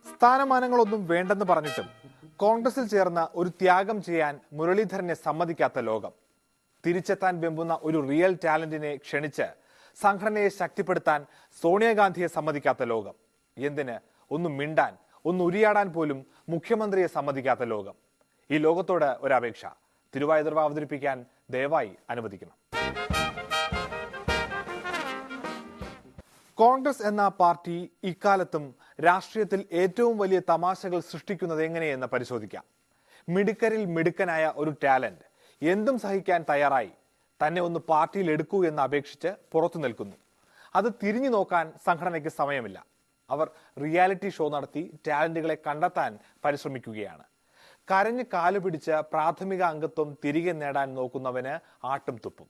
സ്ഥാനമാനങ്ങളൊന്നും വേണ്ടെന്ന് പറഞ്ഞിട്ടും കോൺഗ്രസിൽ ചേർന്ന ഒരു ത്യാഗം ചെയ്യാൻ മുരളീധരനെ സമ്മതിക്കാത്ത ലോകം. തിരിച്ചെത്താൻ വെമ്പുന്ന ഒരു റിയൽ ടാലന്റിനെ ക്ഷണിച്ച് സംഘടനയെ ശക്തിപ്പെടുത്താൻ സോണിയാഗാന്ധിയെ സമ്മതിക്കാത്ത ലോകം. എന്തിന് ഒന്ന് മിണ്ടാൻ, ഒന്ന് ഉരിയാടാൻ പോലും മുഖ്യമന്ത്രിയെ സമ്മതിക്കാത്ത ലോകം. ഈ ലോകത്തോട് ഒരപേക്ഷ. തിരുവാതിര അവതരിപ്പിക്കാൻ ദയവായി അനുവദിക്കണം. കോൺഗ്രസ് എന്ന പാർട്ടി ഇക്കാലത്തും രാഷ്ട്രീയത്തിൽ ഏറ്റവും വലിയ തമാശകൾ സൃഷ്ടിക്കുന്നത് എങ്ങനെയെന്ന് പരിശോധിക്കാം. മിടുക്കരിൽ മിടുക്കനായ ഒരു ടാലന്റ് എന്തും സഹിക്കാൻ തയ്യാറായി തന്നെ ഒന്ന് പാർട്ടിയിൽ എടുക്കൂ എന്ന് അപേക്ഷിച്ച് പുറത്തു നിൽക്കുന്നു. അത് തിരിഞ്ഞു നോക്കാൻ സംഘടനയ്ക്ക് സമയമില്ല. അവർ റിയാലിറ്റി ഷോ നടത്തി ടാലന്റുകളെ കണ്ടെത്താൻ പരിശ്രമിക്കുകയാണ്. കരഞ്ഞ് കാലു പിടിച്ച് പ്രാഥമിക അംഗത്വം തിരികെ നേടാൻ നോക്കുന്നവന് ആട്ടും തുപ്പും.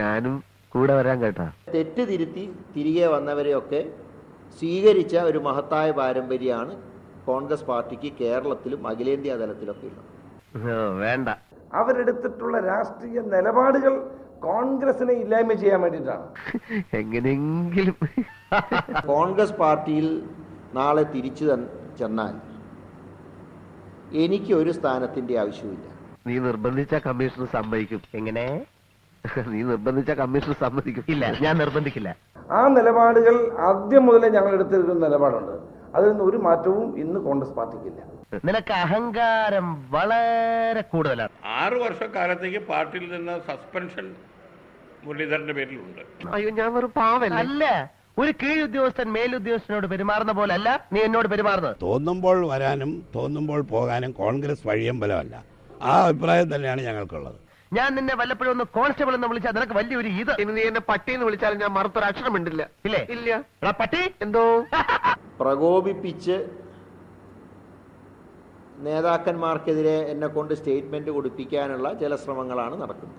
ഞാനും കൂടെ വരാൻ കേട്ടാ. തെറ്റ് തിരുത്തി തിരികെ വന്നവരെയൊക്കെ സ്വീകരിച്ച ഒരു മഹത്തായ പാരമ്പര്യമാണ് കോൺഗ്രസ് പാർട്ടിക്ക് കേരളത്തിലും അഖിലേന്ത്യാ തലത്തിലൊക്കെ ഉള്ളത്. വേണ്ട, അവരെടുത്തിട്ടുള്ള രാഷ്ട്രീയ നിലപാടുകൾ കോൺഗ്രസിനെ ഇല്ലായ്മ ചെയ്യാൻ വേണ്ടിയിട്ടാണ്. എങ്ങനെയെങ്കിലും കോൺഗ്രസ് പാർട്ടിയിൽ നാളെ തിരിച്ചു ചെന്നാൽ എനിക്ക് ഒരു സ്ഥാനത്തിന്റെ ആവശ്യമില്ല. നീ നിർബന്ധിച്ച കമ്മീഷണർ സമ്മതിക്കും. എങ്ങനെ? നീ നിർബന്ധിച്ച കമ്മീഷണർ സമ്മതിക്കും? ഇല്ല, ഞാൻ നിർബന്ധിക്കില്ല. ആ നിലപാടുകൾ ആദ്യം മുതലേ ഞങ്ങൾ എടുത്തിരിക്കുന്ന നിലപാടുണ്ട്. അതിൽ നിന്ന് ഒരു മാറ്റവും ഇന്ന് കോൺഗ്രസ് പാർട്ടിക്കില്ല. നിനക്ക് അഹങ്കാരം വളരെ കൂടുതലാണ്. 6 വർഷക്കാലത്തേക്ക് പാർട്ടിയിൽ നിന്ന് സസ്പെൻഷൻ മുരളീധരന്റെ പേരിലുണ്ട്. അയ്യോ, ഞാൻ വെറും പാവല്ല. അല്ല, ഒരു കീഴുദ്യോഗസ്ഥൻ മേലുദ്യോഗസ്ഥനോട് പെരുമാറുന്ന പോലെ അല്ല നീ എന്നോട് പെരുമാറുന്നത്. തോന്നുമ്പോൾ വരാനും തോന്നുമ്പോൾ പോകാനും കോൺഗ്രസ് വഴിയമ്പലമല്ല. ആ അഭിപ്രായം തന്നെയാണ് ഞങ്ങൾക്കുള്ളത്. ഞാൻ നിന്നെ വല്ലപ്പോഴും ഒന്ന് കോൺസ്റ്റബിൾ എന്ന് വിളിച്ചാൽ നിനക്ക് വലിയൊരു ഇത്. ഇനി നീ എന്നെ പട്ടി എന്ന് വിളിച്ചാലും ഞാൻ മറുത്തൊരു അക്ഷരം ഉണ്ടില്ല. ഇല്ലേ? ഇല്ല. പട്ടി എന്തോ പ്രകോപിപ്പിച്ച് നേതാക്കന്മാർക്കെതിരെ എന്നെ കൊണ്ട് സ്റ്റേറ്റ്മെന്റ് കൊടുപ്പിക്കാനുള്ള ചില ശ്രമങ്ങളാണ് നടക്കുന്നത്.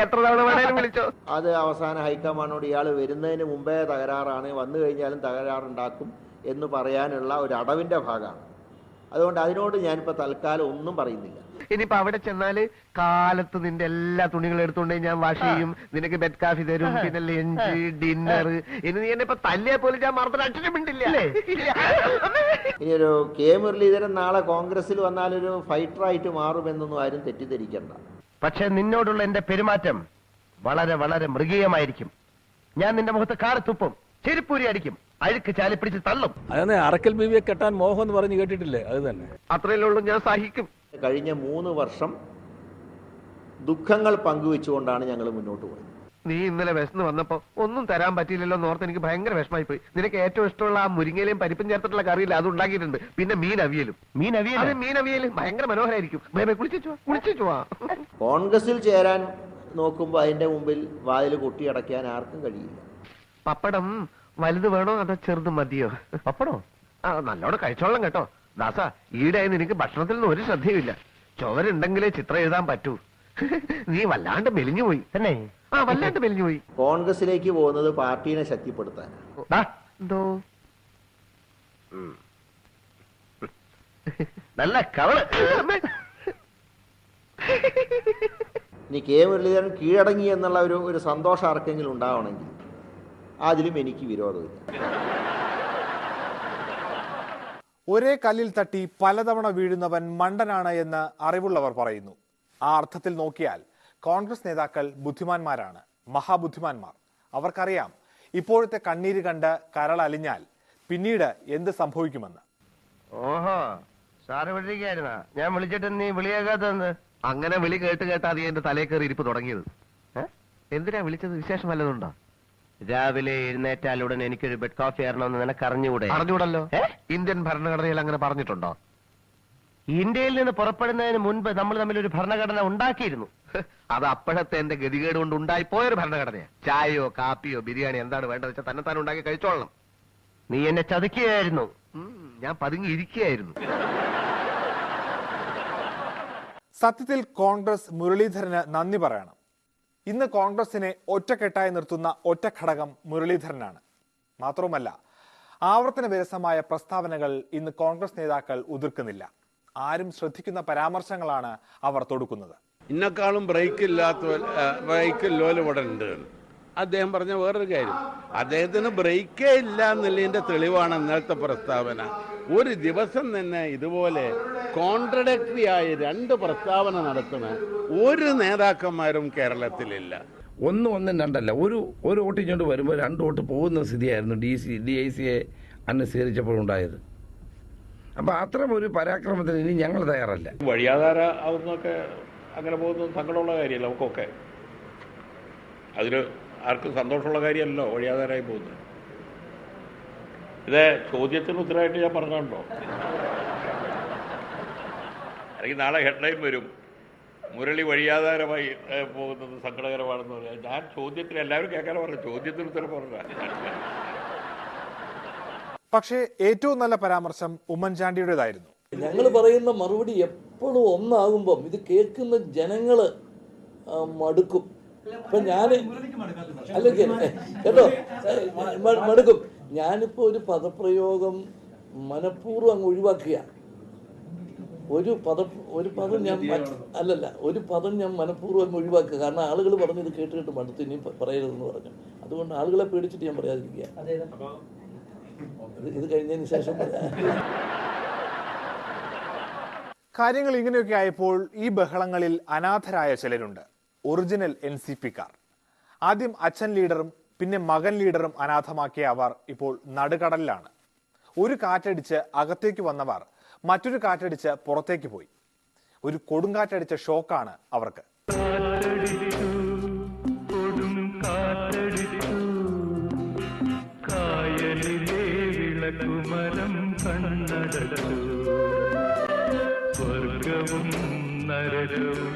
എത്ര തവണ വേണേലും വിളിച്ചോ. അത് അവസാന ഹൈക്കമാൻഡോട് ഇയാൾ വരുന്നതിന് മുമ്പേ തകരാറാണ്, വന്നു കഴിഞ്ഞാലും തകരാറുണ്ടാക്കും എന്ന് പറയാനുള്ള ഒരു അടവിന്റെ ഭാഗമാണ്. അതുകൊണ്ട് അതിനോട് ഞാനിപ്പോ തൽക്കാലം ഒന്നും പറയുന്നില്ല. ഇനിയിപ്പോ അവിടെ ചെന്നാല് കാലത്ത് നിന്റെ എല്ലാ തുണികളും എടുത്തുകൊണ്ട് ഞാൻ വാഷ് ചെയ്യും, നിനക്ക് ബെഡ് കാഫി തരും, പിന്നെ ലഞ്ച് ഡിന്നർ. ഇനി നീ എന്നെ ഇപ്പൊ തല്ലിയെ പോലും ഞാൻ മറന്നൊരു അക്ഷരം ഉണ്ടില്ല. ഇനി ഒരു കെ മുരളീധരൻ നാളെ കോൺഗ്രസിൽ വന്നാലൊരു ഫൈറ്ററായിട്ട് മാറുമെന്നൊന്നും ആരും തെറ്റിദ്ധരിക്കണ്ട. പക്ഷെ നിന്നോടുള്ള എന്റെ പെരുമാറ്റം വളരെ വളരെ മൃഗീയമായിരിക്കും. ഞാൻ നിന്റെ മുഖത്ത് കാറി തുപ്പും, ചെരുപ്പൂരി അടിക്കും, അഴുക്ക് ചാലി പിടിച്ച് തള്ളും. അതന്നെ, അറക്കൽ ബീവിയെ കെട്ടാൻ മോഹം എന്ന് പറഞ്ഞ് കേട്ടിട്ടില്ലേ? അത് തന്നെ. അത്രയല്ലേ ഉള്ളൂ, ഞാൻ സഹിക്കും. കഴിഞ്ഞ 3 വർഷം ദുഃഖങ്ങൾ പങ്കുവെച്ചുകൊണ്ടാണ് ഞങ്ങൾ മുന്നോട്ട് പോയത്. നീ ഇന്നലെ വിശന്ന് വന്നപ്പോ ഒന്നും തരാൻ പറ്റിയില്ലല്ലോ എന്നോർത്ത് എനിക്ക് ഭയങ്കര വിഷമായി പോയി. നിനക്ക് ഏറ്റവും ഇഷ്ടമുള്ള ആ മുരിങ്ങയിലും പരിപ്പും ചേർത്തിട്ടുള്ള കറിയില്ല, അത് ഉണ്ടാക്കിയിട്ടുണ്ട്. പിന്നെ മീൻ അവിയലും ഭയങ്കര മനോഹരമായിരിക്കും. കുളിച്ചു. കോൺഗ്രസിൽ ചേരാൻ നോക്കുമ്പോൾ അതിന്റെ മുമ്പിൽ വാതിൽ കൊട്ടിയടയ്ക്കാൻ ആർക്കും കഴിയില്ല. പപ്പടം വലുത് വേണോ അതോ ചെറുത് മതിയോ? പപ്പടോ? ആ, നല്ലോണം കഴിച്ചോളാം കേട്ടോ. ദാസ, ഈടെ നിനക്ക് ഭക്ഷണത്തിൽ നിന്ന് ഒരു ശ്രദ്ധയുമില്ല. ചുവരുണ്ടെങ്കിലേ ചിത്രം എഴുതാൻ പറ്റൂ. നീ വല്ലാണ്ട് മെലിഞ്ഞുപോയി തന്നെ. ആ, വല്ലാണ്ട് മെലിഞ്ഞുപോയി. കോൺഗ്രസിലേക്ക് പോകുന്നത് പാർട്ടീനെ ശക്തിപ്പെടുത്താൻ. എന്തോ നല്ല കവള്. ഇനി കെ മുരളീധരൻ കീഴടങ്ങി എന്നുള്ള ഒരു സന്തോഷം ആർക്കെങ്കിലും ഉണ്ടാവണമെങ്കിൽ അതിലും എനിക്ക് വിരോധമില്ല. ഒരേ കല്ലിൽ തട്ടി പലതവണ വീഴുന്നവൻ മണ്ടനാണ് എന്ന് അറിവുള്ളവർ പറയുന്നു. ആ അർത്ഥത്തിൽ നോക്കിയാൽ കോൺഗ്രസ് നേതാക്കൾ ബുദ്ധിമാന്മാരാണ്, മഹാബുദ്ധിമാന്മാർ. അവർക്കറിയാം ഇപ്പോഴത്തെ കണ്ണീര് കണ്ട് കരളലിഞ്ഞാൽ പിന്നീട് എന്ത് സംഭവിക്കുമെന്ന്. ഓഹോ, സാറ് വിളിക്കായിരുന്നാ? ഞാൻ വിളിച്ചിട്ട് നീ വിളിയേക്കാത്തത്? അങ്ങനെ വിളി കേട്ടാ നീ എന്റെ തലേ കയറി ഇരിപ്പ് തുടങ്ങിയത്. എന്തിനാ വിളിച്ചത്? വിശേഷം വല്ലതുണ്ടോ? രാവിലെ എഴുന്നേറ്റാൽ ഉടൻ എനിക്കൊരു ബെഡ് കോഫി ആരണമെന്ന് നിനക്ക് അറിഞ്ഞുകൂടെ? അറിഞ്ഞൂടല്ലോ. ഇന്ത്യൻ ഭരണഘടനയിൽ അങ്ങനെ പറഞ്ഞിട്ടുണ്ടോ? ഇന്ത്യയിൽ നിന്ന് പുറപ്പെടുന്നതിന് മുൻപ് നമ്മൾ തമ്മിൽ ഒരു ഭരണഘടന ഉണ്ടാക്കിയിരുന്നു. അത് അപ്പോഴത്തെ എന്റെ ഗതികേട് കൊണ്ട് ഉണ്ടായിപ്പോയൊരു ഭരണഘടനയാ. ചായയോ കാപ്പിയോ ബിരിയാണി എന്താണ് വേണ്ടത് വെച്ചാൽ തന്നെത്താൻ ഉണ്ടാക്കി കഴിച്ചോളണം. നീ എന്നെ ചതിക്കുകയായിരുന്നു. ഞാൻ പതുങ്ങിയിരിക്കുകയായിരുന്നു. സത്യത്തിൽ കോൺഗ്രസ് മുരളീധരന് നന്ദി പറയണം. ഇന്ന് കോൺഗ്രസിനെ ഒറ്റക്കെട്ടായി നിർത്തുന്ന ഒറ്റ ഘടകം മുരളീധരനാണ്. മാത്രവുമല്ല, ആവർത്തന വിരസമായ പ്രസ്താവനകൾ ഇന്ന് കോൺഗ്രസ് നേതാക്കൾ ഉതിർക്കുന്നില്ല. ആരും ശ്രദ്ധിക്കുന്ന പരാമർശങ്ങളാണ് അവർ തൊടുക്കുന്നത്. ഇന്നെക്കാളും ബ്രേക്ക് ഇല്ലാത്ത ഇവിടെ ഉണ്ട്. അദ്ദേഹം പറഞ്ഞ വേറൊരു കാര്യം, അദ്ദേഹത്തിന് ബ്രേക്കേ ഇല്ല എന്നുള്ളതിൻ്റെ തെളിവാണ് ഇന്നലത്തെ പ്രസ്താവന. ഒരു ദിവസം തന്നെ ഇതുപോലെ കോൺട്രഡക്ടറി ആയി 2 പ്രസ്താവന നടത്തുന്ന ഒരു നേതാക്കന്മാരും കേരളത്തിലില്ല. ഒന്നും രണ്ടല്ല, ഒരു വോട്ട് ഇങ്ങോട്ട് വരുമ്പോൾ 2 വോട്ട് പോകുന്ന സ്ഥിതിയായിരുന്നു DICയെ അനുസരിച്ചപ്പോഴുണ്ടായത്. അപ്പം അത്തരം ഒരു പരാക്രമത്തിന് ഇനി ഞങ്ങൾ തയ്യാറല്ല. വഴിയാധാര ആവുന്നൊക്കെ അങ്ങനെ പോകുന്നത് സങ്കടമുള്ള കാര്യമല്ല നമുക്കൊക്കെ. അതിൽ ആർക്കും സന്തോഷമുള്ള കാര്യമല്ലോ വഴിയാധാരമായി പോകുന്നത്. ഇത് ചോദ്യത്തിന് ഉത്തരമായിട്ട് ഞാൻ പറഞ്ഞുണ്ടോ? അല്ലെങ്കിൽ നാളെ ഹെഡ്ലൈൻ വരും, മുരളി വഴിയാധാരമായി പോകുന്നത് സങ്കടകരമാണെന്ന് പറയാം. ഞാൻ ചോദ്യത്തിന് എല്ലാവരും കേൾക്കാനും പറഞ്ഞു, ചോദ്യത്തിന് ഉത്തരം പറഞ്ഞ. പക്ഷേ ഏറ്റവും നല്ല പരാമർശം ഉമ്മൻചാണ്ടിയുടേതായിരുന്നു. ഞങ്ങൾ പറയുന്ന മറുപടി എപ്പോഴും ഒന്നാകുമ്പം ഇത് കേൾക്കുന്ന ജനങ്ങള് മടുക്കും. ഇപ്പൊ ഞാന് അല്ല കേട്ടോ മടുക്കും. ഞാനിപ്പോ ഒരു പദപ്രയോഗം മനഃപൂർവ്വം അങ്ങ് ഒഴിവാക്കുക. ഒരു പദം ഞാൻ മനഃപൂർവ്വം അങ്ങ് ഒഴിവാക്കുക. കാരണം ആളുകൾ പറഞ്ഞത് കേട്ട് മടുത്ത് ഇനി പറയരുതെന്ന് പറഞ്ഞു. അതുകൊണ്ട് ആളുകളെ പേടിച്ചിട്ട് ഞാൻ പറയാതിരിക്കുക. ഇത് കഴിഞ്ഞതിന് ശേഷം കാര്യങ്ങൾ ഇങ്ങനെയൊക്കെ ആയപ്പോൾ ഈ ബഹളങ്ങളിൽ അനാഥരായ ചിലരുണ്ട്. ഒറിജിനൽ NCPക്കാർ. ആദ്യം അച്ഛൻ ലീഡറും പിന്നെ മകൻ ലീഡറും അനാഥമാക്കിയ അവർ ഇപ്പോൾ നടുകടലിലാണ്. ഒരു കാറ്റടിച്ച് അകത്തേക്ക് വന്നവർ മറ്റൊരു കാറ്റടിച്ച് പുറത്തേക്ക് പോയി. ഒരു കൊടുങ്കാറ്റടിച്ച ഷോക്കാണ് അവർക്ക്. സ്വർഗവും നരകവും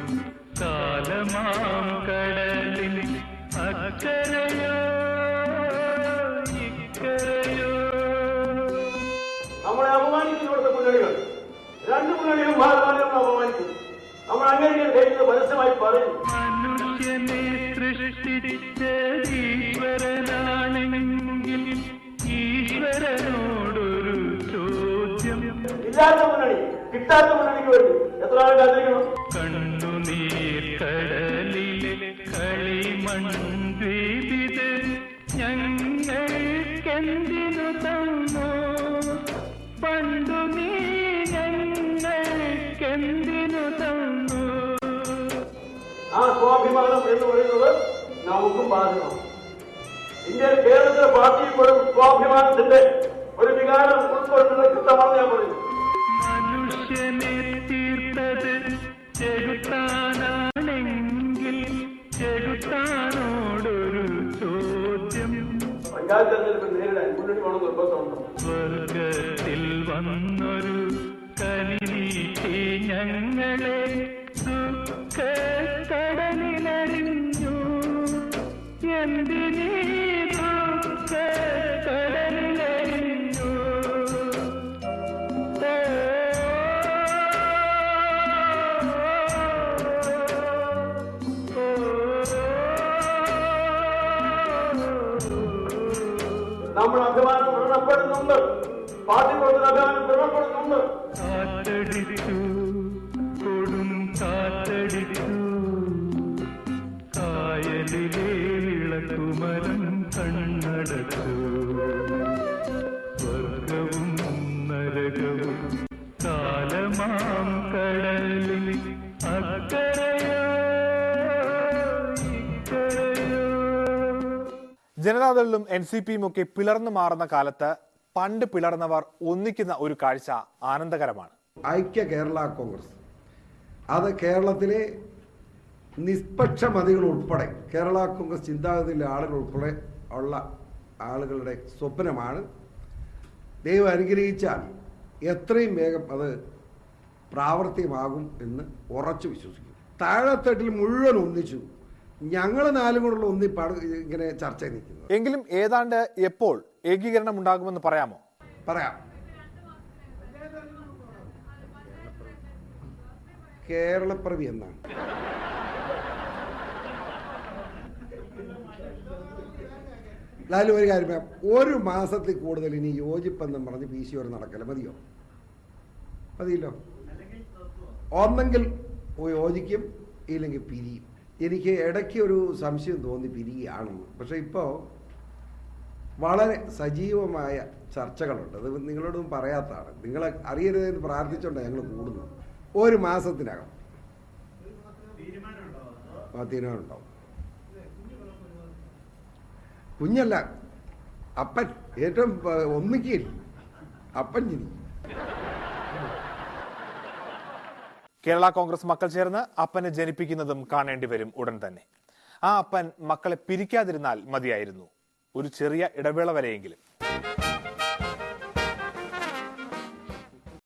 കാലമാം കടലിൽ അക്കരയോ ഇക്കരയോ. നമ്മളെ അപമാനിക്കുന്നവരുടെ മുന്നണികൾ 2 മുന്നണികളും അപമാനിക്കും. നമ്മൾ അങ്ങനെ പരസ്യമായി പറയും. മനുഷ്യനെ സൃഷ്ടിച്ച ഈശ്വരനാണെങ്കിൽ ഈശ്വരനോടൊരു ചോദ്യം. ഇല്ലാത്ത മുന്നണി കിട്ടാത്ത മുന്നണിക്ക് വേണ്ടി എത്ര ആൾ കാത്തിരിക്കണം? കണ്ണുനീർ കടലിലെ കളിമൺദ്വീപിത് ഞങ്ങൾക്കെന്തിനു തന്നു പണ്ടു നീ ഞങ്ങൾക്കെന്തിനു തന്നു. ആ സ്വാഭിമാനം എന്ന് പറയുന്നത് നമുക്കും ബാധകമാണ്. ഇന്ത്യയിൽ കേരളത്തിലെ പാർട്ടി ഇപ്പോഴും സ്വാഭിമാനത്തിന്റെ ഒരു വികാരം ഉൾക്കൊള്ളുന്ന കൃത്യമാണെന്ന് ഞാൻ പറയുന്നു. മനുഷ്യനെ തീർത്തത് ചെകുത്താനാണെങ്കിൽ ചെകുത്താനോടൊരു ചോദ്യം. പഞ്ചായത്ത് തെരഞ്ഞെടുപ്പ് നേരിടാൻ മുന്നണി പോകണം നിർബന്ധമുണ്ടോ? സ്വർഗത്തിൽ വന്നൊരു കനിനീട്ടി ഞങ്ങളെ ദുഃഖക്കടലിലറിഞ്ഞു. എന്തിനീ ദുഃഖക്കടലിലറിഞ്ഞു. നമ്മൾ അഭിമാനം വ്രണപ്പെടുന്നുണ്ട്, പാർട്ടി പ്രവർത്തന അഭിമാനം വ്രണപ്പെടുന്നുണ്ട്. കാറ്റടിച്ചു കൊടും കാറ്റടിച്ചു കായലിലെ വിളക്കുമരം കണ്ണടച്ചു. സ്വർഗവും നരകവും കാലമാം കടലിൽ അക്കരയോ ഇക്കരയോ. ജനതാദളിലും NCPയും ഒക്കെ പിളർന്നു മാറുന്ന കാലത്ത് പണ്ട് പിളർന്നവർ ഒന്നിക്കുന്ന ഒരു കാഴ്ച ആനന്ദകരമാണ്. ഐക്യ കേരള കോൺഗ്രസ് അത് കേരളത്തിലെ നിഷ്പക്ഷ മതികൾ ഉൾപ്പെടെ കേരള കോൺഗ്രസ് ചിന്താഗതിയിലെ ആളുകൾ ഉൾപ്പെടെ ഉള്ള ആളുകളുടെ സ്വപ്നമാണ്. ദൈവം അനുഗ്രഹിച്ചാൽ എത്രയും വേഗം അത് പ്രാവർത്തികമാകും എന്ന് ഉറച്ചു വിശ്വസിക്കും. താഴെത്തട്ടിൽ മുഴുവൻ ഒന്നിച്ചു. ഞങ്ങൾ 4 കൂടെ ഒന്നിപ്പാട് ഇങ്ങനെ ചർച്ച നിൽക്കുന്നത്. എങ്കിലും ഏതാണ്ട് എപ്പോൾ ഏകീകരണം ഉണ്ടാകുമെന്ന് പറയാമോ? പറയാം. കേരളപ്പിറവി എന്നാണ്. ലാലു ഒരു കാര്യം പറയാം, 1 മാസത്തിൽ കൂടുതൽ ഇനി യോജിപ്പെന്നും പറഞ്ഞ് PC നടക്കല മതിയോ? മതിയല്ലോ. ഒന്നെങ്കിൽ യോജിക്കും, ഇല്ലെങ്കിൽ പിരിയും. എനിക്ക് ഇടയ്ക്ക് ഒരു സംശയം തോന്നി പിരിയുകയാണെന്ന്. പക്ഷെ ഇപ്പോൾ വളരെ സജീവമായ ചർച്ചകളുണ്ട്. അത് നിങ്ങളോടൊന്നും പറയാത്തതാണ്. നിങ്ങളെ അറിയരുതെന്ന് പ്രാർത്ഥിച്ചുകൊണ്ടാണ് ഞങ്ങൾ കൂടുന്നത്. ഒരു മാസത്തിനകം തീരുമാനം ഉണ്ടാവും. കുഞ്ഞല്ല, അപ്പൻ ഏറ്റവും ഒന്നിക്കില്ല, അപ്പൻ ജനിക്കും. കേരള കോൺഗ്രസ് മക്കൾ ചേർന്ന് അപ്പനെ ജനിപ്പിക്കുന്നതും കാണേണ്ടി വരും ഉടൻ തന്നെ. ആ അപ്പൻ മക്കളെ പിരിക്കാതിരുന്നാൽ മതിയായിരുന്നു, ഒരു ചെറിയ ഇടവേള വരെയെങ്കിലും.